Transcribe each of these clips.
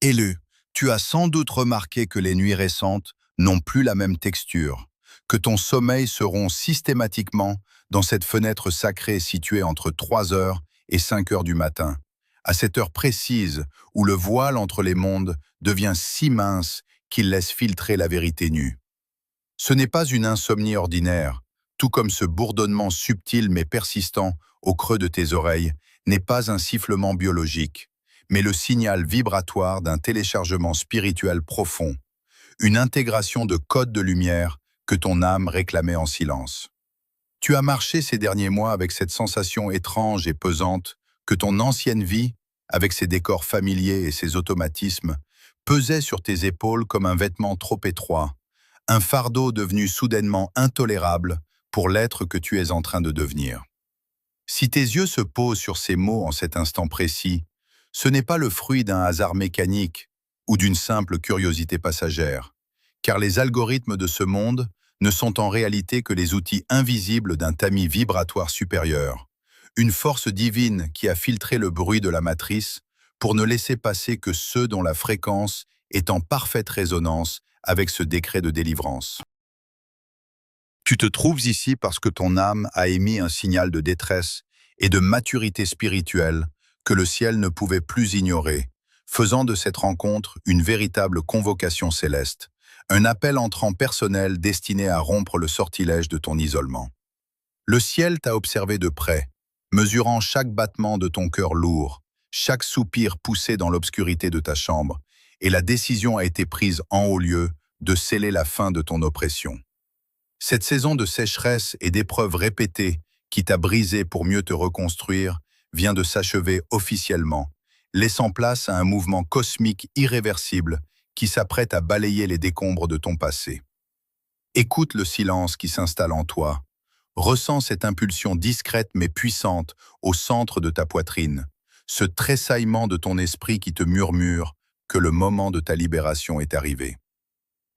Élu, tu as sans doute remarqué que les nuits récentes n'ont plus la même texture, que ton sommeil se rompt systématiquement dans cette fenêtre sacrée située entre 3 heures et 5 heures du matin, à cette heure précise où le voile entre les mondes devient si mince qu'il laisse filtrer la vérité nue. Ce n'est pas une insomnie ordinaire, tout comme ce bourdonnement subtil mais persistant au creux de tes oreilles n'est pas un sifflement biologique, mais le signal vibratoire d'un téléchargement spirituel profond, une intégration de codes de lumière que ton âme réclamait en silence. Tu as marché ces derniers mois avec cette sensation étrange et pesante que ton ancienne vie, avec ses décors familiers et ses automatismes, pesait sur tes épaules comme un vêtement trop étroit, un fardeau devenu soudainement intolérable pour l'être que tu es en train de devenir. Si tes yeux se posent sur ces mots en cet instant précis, ce n'est pas le fruit d'un hasard mécanique ou d'une simple curiosité passagère, car les algorithmes de ce monde ne sont en réalité que les outils invisibles d'un tamis vibratoire supérieur, une force divine qui a filtré le bruit de la matrice pour ne laisser passer que ceux dont la fréquence est en parfaite résonance avec ce décret de délivrance. Tu te trouves ici parce que ton âme a émis un signal de détresse et de maturité spirituelle que le ciel ne pouvait plus ignorer, faisant de cette rencontre une véritable convocation céleste, un appel entrant personnel destiné à rompre le sortilège de ton isolement. Le ciel t'a observé de près, mesurant chaque battement de ton cœur lourd, chaque soupir poussé dans l'obscurité de ta chambre, et la décision a été prise en haut lieu de sceller la fin de ton oppression. Cette saison de sécheresse et d'épreuves répétées qui t'a brisé pour mieux te reconstruire vient de s'achever officiellement, laissant place à un mouvement cosmique irréversible qui s'apprête à balayer les décombres de ton passé. Écoute le silence qui s'installe en toi. Ressens cette impulsion discrète mais puissante au centre de ta poitrine, ce tressaillement de ton esprit qui te murmure que le moment de ta libération est arrivé.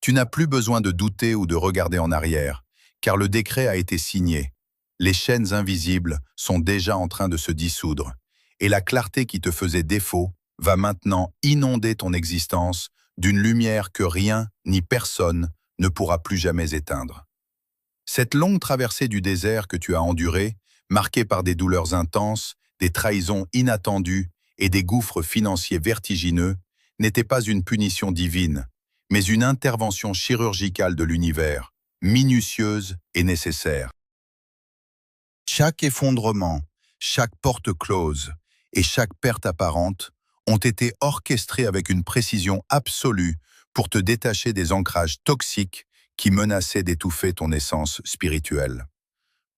Tu n'as plus besoin de douter ou de regarder en arrière, car le décret a été signé. Les chaînes invisibles sont déjà en train de se dissoudre, et la clarté qui te faisait défaut va maintenant inonder ton existence d'une lumière que rien ni personne ne pourra plus jamais éteindre. Cette longue traversée du désert que tu as endurée, marquée par des douleurs intenses, des trahisons inattendues et des gouffres financiers vertigineux, n'était pas une punition divine, mais une intervention chirurgicale de l'univers, minutieuse et nécessaire. Chaque effondrement, chaque porte close et chaque perte apparente ont été orchestrés avec une précision absolue pour te détacher des ancrages toxiques qui menaçaient d'étouffer ton essence spirituelle.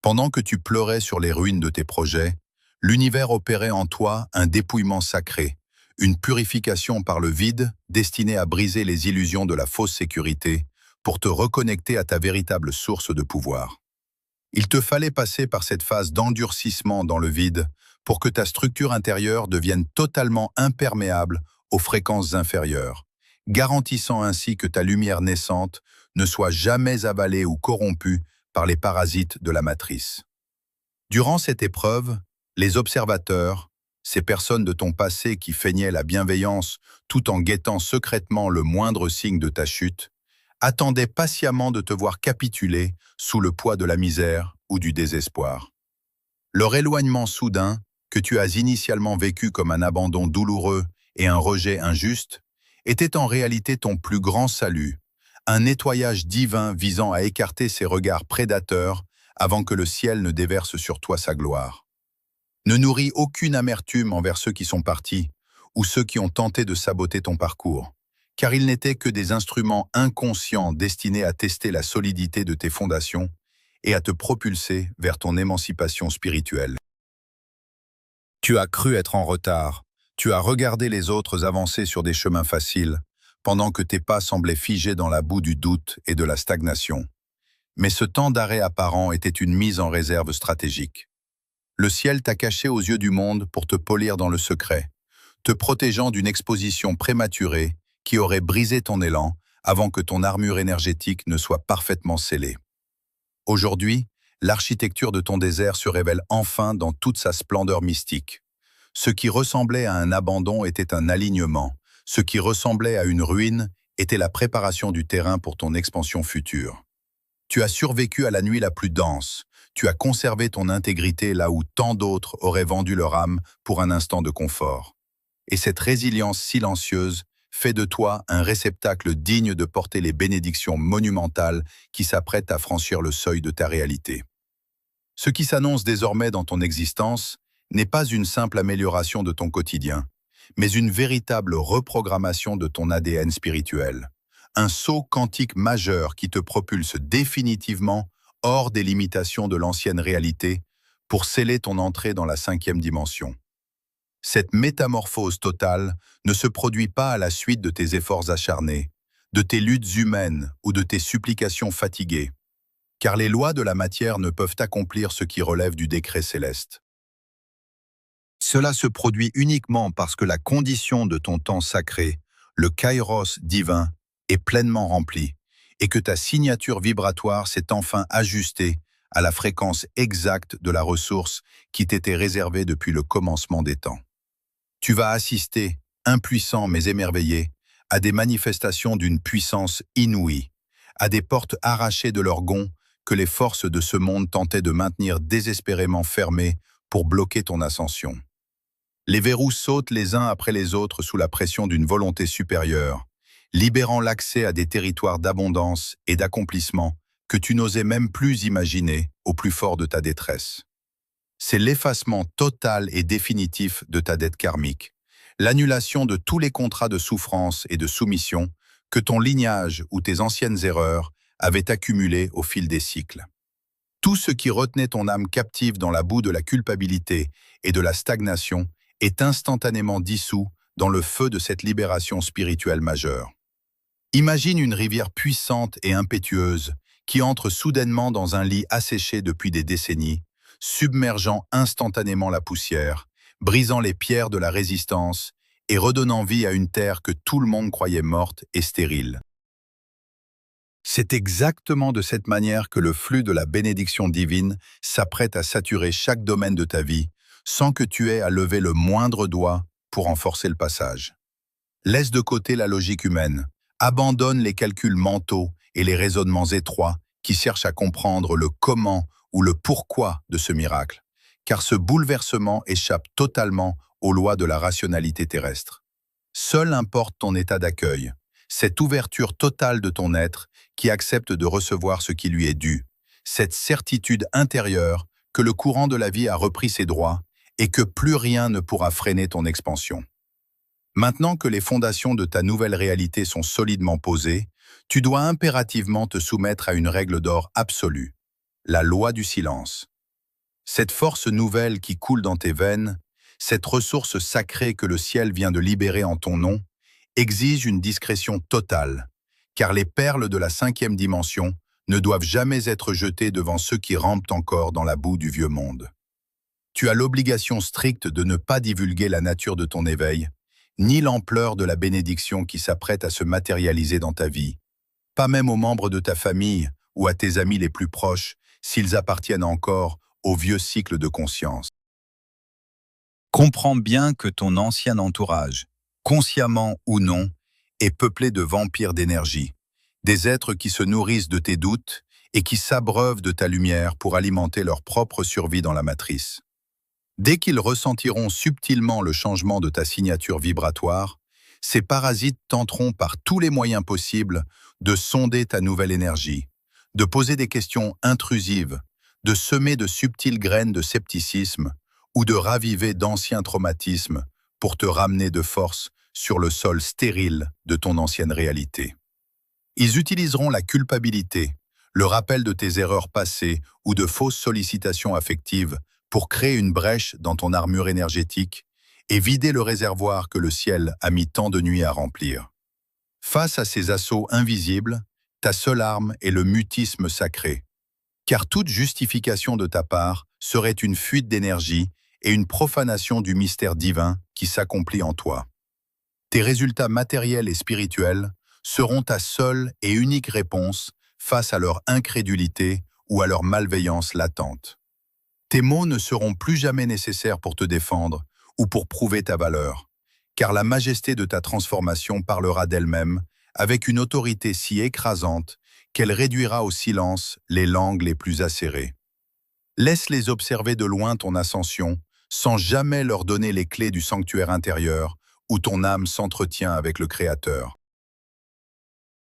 Pendant que tu pleurais sur les ruines de tes projets, l'univers opérait en toi un dépouillement sacré, une purification par le vide destinée à briser les illusions de la fausse sécurité pour te reconnecter à ta véritable source de pouvoir. Il te fallait passer par cette phase d'endurcissement dans le vide pour que ta structure intérieure devienne totalement imperméable aux fréquences inférieures, garantissant ainsi que ta lumière naissante ne soit jamais avalée ou corrompue par les parasites de la matrice. Durant cette épreuve, les observateurs, ces personnes de ton passé qui feignaient la bienveillance tout en guettant secrètement le moindre signe de ta chute, attendaient patiemment de te voir capituler sous le poids de la misère ou du désespoir. Leur éloignement soudain, que tu as initialement vécu comme un abandon douloureux et un rejet injuste, était en réalité ton plus grand salut, un nettoyage divin visant à écarter ces regards prédateurs avant que le ciel ne déverse sur toi sa gloire. Ne nourris aucune amertume envers ceux qui sont partis ou ceux qui ont tenté de saboter ton parcours, car ils n'étaient que des instruments inconscients destinés à tester la solidité de tes fondations et à te propulser vers ton émancipation spirituelle. Tu as cru être en retard, tu as regardé les autres avancer sur des chemins faciles, pendant que tes pas semblaient figés dans la boue du doute et de la stagnation. Mais ce temps d'arrêt apparent était une mise en réserve stratégique. Le ciel t'a caché aux yeux du monde pour te polir dans le secret, te protégeant d'une exposition prématurée qui aurait brisé ton élan avant que ton armure énergétique ne soit parfaitement scellée. Aujourd'hui, l'architecture de ton désert se révèle enfin dans toute sa splendeur mystique. Ce qui ressemblait à un abandon était un alignement, Ce qui ressemblait à une ruine était la préparation du terrain pour ton expansion future. Tu as survécu à la nuit la plus dense, tu as conservé ton intégrité là où tant d'autres auraient vendu leur âme pour un instant de confort. Et cette résilience silencieuse fait de toi un réceptacle digne de porter les bénédictions monumentales qui s'apprêtent à franchir le seuil de ta réalité. Ce qui s'annonce désormais dans ton existence n'est pas une simple amélioration de ton quotidien, mais une véritable reprogrammation de ton ADN spirituel. Un saut quantique majeur qui te propulse définitivement hors des limitations de l'ancienne réalité pour sceller ton entrée dans la 5e dimension. Cette métamorphose totale ne se produit pas à la suite de tes efforts acharnés, de tes luttes humaines ou de tes supplications fatiguées, car les lois de la matière ne peuvent accomplir ce qui relève du décret céleste. Cela se produit uniquement parce que la condition de ton temps sacré, le kairos divin, est pleinement remplie et que ta signature vibratoire s'est enfin ajustée à la fréquence exacte de la ressource qui t'était réservée depuis le commencement des temps. Tu vas assister, impuissant mais émerveillé, à des manifestations d'une puissance inouïe, à des portes arrachées de leur gonds que les forces de ce monde tentaient de maintenir désespérément fermées pour bloquer ton ascension. Les verrous sautent les uns après les autres sous la pression d'une volonté supérieure, libérant l'accès à des territoires d'abondance et d'accomplissement que tu n'osais même plus imaginer au plus fort de ta détresse. C'est l'effacement total et définitif de ta dette karmique, l'annulation de tous les contrats de souffrance et de soumission que ton lignage ou tes anciennes erreurs avaient accumulés au fil des cycles. Tout ce qui retenait ton âme captive dans la boue de la culpabilité et de la stagnation est instantanément dissous dans le feu de cette libération spirituelle majeure. Imagine une rivière puissante et impétueuse qui entre soudainement dans un lit asséché depuis des décennies, submergeant instantanément la poussière, brisant les pierres de la résistance et redonnant vie à une terre que tout le monde croyait morte et stérile. C'est exactement de cette manière que le flux de la bénédiction divine s'apprête à saturer chaque domaine de ta vie, sans que tu aies à lever le moindre doigt pour en forcer le passage. Laisse de côté la logique humaine, abandonne les calculs mentaux et les raisonnements étroits qui cherchent à comprendre le comment ou le pourquoi de ce miracle, car ce bouleversement échappe totalement aux lois de la rationalité terrestre. Seul importe ton état d'accueil, cette ouverture totale de ton être qui accepte de recevoir ce qui lui est dû, cette certitude intérieure que le courant de la vie a repris ses droits et que plus rien ne pourra freiner ton expansion. Maintenant que les fondations de ta nouvelle réalité sont solidement posées, tu dois impérativement te soumettre à une règle d'or absolue, la loi du silence. Cette force nouvelle qui coule dans tes veines, cette ressource sacrée que le ciel vient de libérer en ton nom, exige une discrétion totale, car les perles de la 5e dimension ne doivent jamais être jetées devant ceux qui rampent encore dans la boue du vieux monde. Tu as l'obligation stricte de ne pas divulguer la nature de ton éveil, ni l'ampleur de la bénédiction qui s'apprête à se matérialiser dans ta vie, pas même aux membres de ta famille ou à tes amis les plus proches, s'ils appartiennent encore au vieux cycle de conscience. Comprends bien que ton ancien entourage, consciemment ou non, est peuplé de vampires d'énergie, des êtres qui se nourrissent de tes doutes et qui s'abreuvent de ta lumière pour alimenter leur propre survie dans la matrice. Dès qu'ils ressentiront subtilement le changement de ta signature vibratoire, ces parasites tenteront par tous les moyens possibles de sonder ta nouvelle énergie, de poser des questions intrusives, de semer de subtiles graines de scepticisme ou de raviver d'anciens traumatismes pour te ramener de force sur le sol stérile de ton ancienne réalité. Ils utiliseront la culpabilité, le rappel de tes erreurs passées ou de fausses sollicitations affectives pour créer une brèche dans ton armure énergétique et vider le réservoir que le ciel a mis tant de nuits à remplir. Face à ces assauts invisibles, ta seule arme est le mutisme sacré, car toute justification de ta part serait une fuite d'énergie et une profanation du mystère divin qui s'accomplit en toi. Tes résultats matériels et spirituels seront ta seule et unique réponse face à leur incrédulité ou à leur malveillance latente. Tes mots ne seront plus jamais nécessaires pour te défendre ou pour prouver ta valeur, car la majesté de ta transformation parlera d'elle-même, avec une autorité si écrasante qu'elle réduira au silence les langues les plus acérées. Laisse-les observer de loin ton ascension, sans jamais leur donner les clés du sanctuaire intérieur, où ton âme s'entretient avec le Créateur.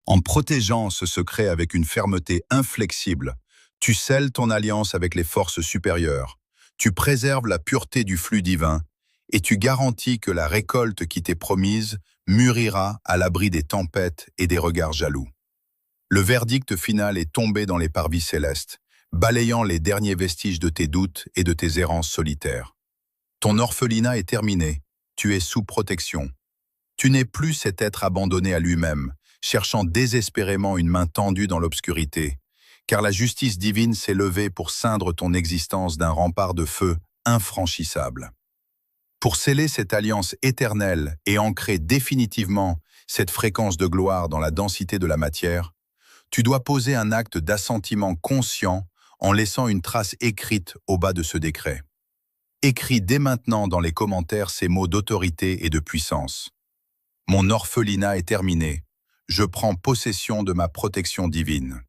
En protégeant ce secret avec une fermeté inflexible, tu scelles ton alliance avec les forces supérieures, tu préserves la pureté du flux divin et tu garantis que la récolte qui t'est promise mûrira à l'abri des tempêtes et des regards jaloux. Le verdict final est tombé dans les parvis célestes, balayant les derniers vestiges de tes doutes et de tes errances solitaires. Ton orphelinat est terminé, tu es sous protection. Tu n'es plus cet être abandonné à lui-même, cherchant désespérément une main tendue dans l'obscurité, car la justice divine s'est levée pour ceindre ton existence d'un rempart de feu infranchissable. Pour sceller cette alliance éternelle et ancrer définitivement cette fréquence de gloire dans la densité de la matière, tu dois poser un acte d'assentiment conscient en laissant une trace écrite au bas de ce décret. Écris dès maintenant dans les commentaires ces mots d'autorité et de puissance. Mon orphelinat est terminé. Je prends possession de ma protection divine.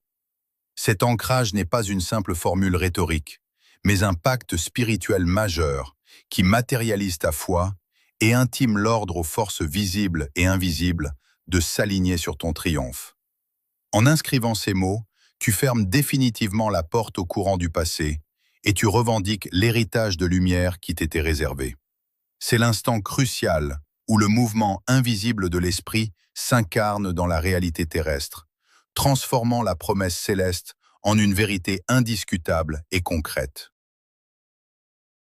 Cet ancrage n'est pas une simple formule rhétorique, mais un pacte spirituel majeur qui matérialise ta foi et intime l'ordre aux forces visibles et invisibles de s'aligner sur ton triomphe. En inscrivant ces mots, tu fermes définitivement la porte au courant du passé et tu revendiques l'héritage de lumière qui t'était réservé. C'est l'instant crucial où le mouvement invisible de l'esprit s'incarne dans la réalité terrestre, transformant la promesse céleste en une vérité indiscutable et concrète.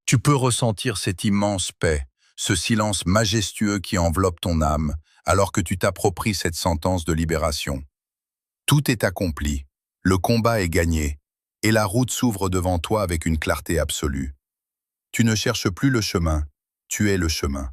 Tu peux ressentir cette immense paix, ce silence majestueux qui enveloppe ton âme, alors que tu t'appropries cette sentence de libération. Tout est accompli, le combat est gagné, et la route s'ouvre devant toi avec une clarté absolue. Tu ne cherches plus le chemin, tu es le chemin.